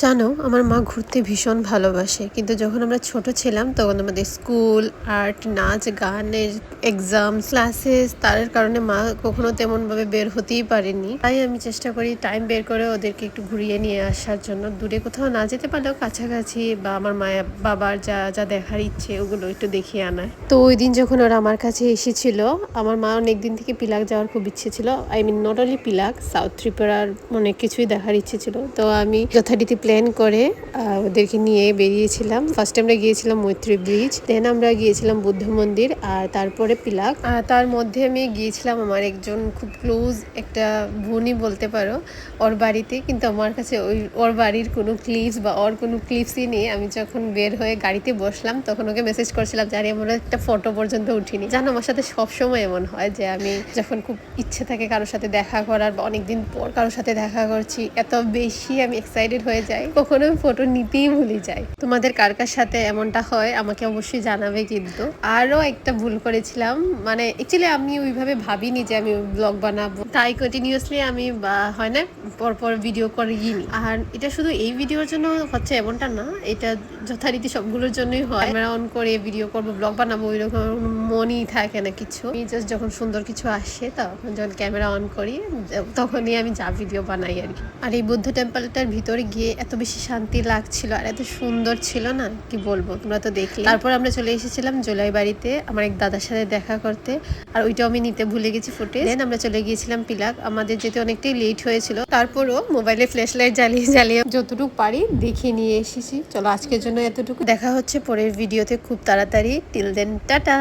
জানো, আমার মা ঘুরতে ভীষণ ভালোবাসে, কিন্তু যখন আমরা ছোট ছিলাম তখন আমাদের স্কুল, আর্ট, নাচ, গানের এক্সাম, ক্লাসেস, তার কারণে মা কখনো তেমনভাবে বের হতেই পারেনি। তাই আমি চেষ্টা করি টাইম বের করে ওদেরকে একটু ঘুরিয়ে নিয়ে আসার জন্য। দূরে কোথাও না যেতে পারলেও কাছাকাছি বা আমার মায়া বাবার যা যা দেখার ইচ্ছে ওগুলো একটু দেখিয়ে আনায়। তো ওই দিন যখন ওরা আমার কাছে এসেছিল, আমার মা অনেক দিন থেকে পিলাক যাওয়ার খুব ইচ্ছে ছিল। I mean not only Pilak, south ত্রিপুরার অনেক কিছুই দেখার ইচ্ছে ছিল। তো আমি যথারীতি প্ল্যান করে ওদেরকে নিয়ে বেরিয়েছিলাম। ফার্স্ট আমরা গিয়েছিলাম মৈত্রী ব্রিজ, দেন আমরা গিয়েছিলাম বুদ্ধ মন্দির, আর তারপরে পিলাক। তার মধ্যে আমি গিয়েছিলাম আমার একজন খুব ক্লোজ একটা বোনই বলতে পারো, ওর বাড়িতে। কিন্তু আমার কাছে ওর বাড়ির কোনো ক্লিপস বা ওর কোনো ক্লিপসই নেই। আমি যখন বের হয়ে গাড়িতে বসলাম তখন ওকে মেসেজ করছিলাম যে আমার একটা ফটো পর্যন্ত উঠিনি। জানো, আমার সাথে সবসময় এমন হয় যে আমি যখন খুব ইচ্ছে থাকে কারোর সাথে দেখা করার বা অনেকদিন পর কারোর সাথে দেখা করছি, এত বেশি আমি এক্সাইটেড হয়ে যাই, কখনো আমি ফটো নিতেই ভুলে যাই। তোমাদের কার কার সাথে এমনটা হয় আমাকে অবশ্যই জানাবে। কিন্তু আরও একটা ভুল করেছিলাম, মানে অ্যাকচুয়ালি আমি ওইভাবে ভাবিনি যে আমি ব্লগ বানাবো, তাই কন্টিনিউয়াসলি আমি হয় না পরপর ভিডিও করিনি। আর এটা শুধু এই ভিডিওর জন্য হচ্ছে এমনটা না, এটা যথারীতি সবগুলোর জন্যই হয়। ক্যামেরা অন করে ভিডিও করবো, ব্লগ বানাবো, ওইরকম মনই থাকে না কিছু। আমি জাস্ট যখন সুন্দর কিছু আসে তখন যখন ক্যামেরা অন করি তখনই আমি যা ভিডিও বানাই আর কি। আর এই বৌদ্ধ টেম্পলটার ভিতরে গিয়ে এত বেশি শান্তি লাগছিল আর এত সুন্দর ছিল না, কি বলবো, তোমরা তো দেখলে। তারপর আমরা চলে এসেছিলাম জোলাই বাড়িতে আমার এক দাদার সাথে দেখা করতে, আর ওইটাও আমি নিতে ভুলে গেছি ফুটেজ। দেন আমরা চলে গিয়েছিলাম পিলাক। আমাদের যেতে অনেকটাই লেট হয়েছিল, তারপরও মোবাইলে ফ্ল্যাশ লাইট জ্বালিয়ে জ্বালিয়ে যতটুকু পারি দেখিয়ে নিয়ে এসেছি। চলো আজকের জন্য এতটুকু, দেখা হচ্ছে পরের ভিডিওতে খুব তাড়াতাড়ি। Till then, tata.